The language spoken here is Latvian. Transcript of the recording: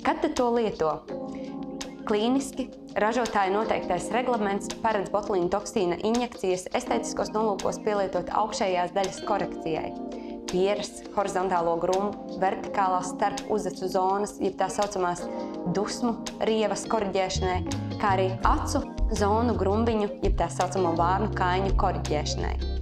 Kad tad to lieto? Klīniski ražotāja noteiktais reglaments paredz botulīna toksīna injekcijas estētiskos nolūkos pielietot augšējās daļas korekcijai. Pieres, horizontālo grumbu, vertikālās starp uzacu zonas, jeb tā saucamās dusmu rievas koriģēšanai, kā arī acu zonu grumbiņu, jeb tā saucamo vārnu kājiņu koriģēšanai.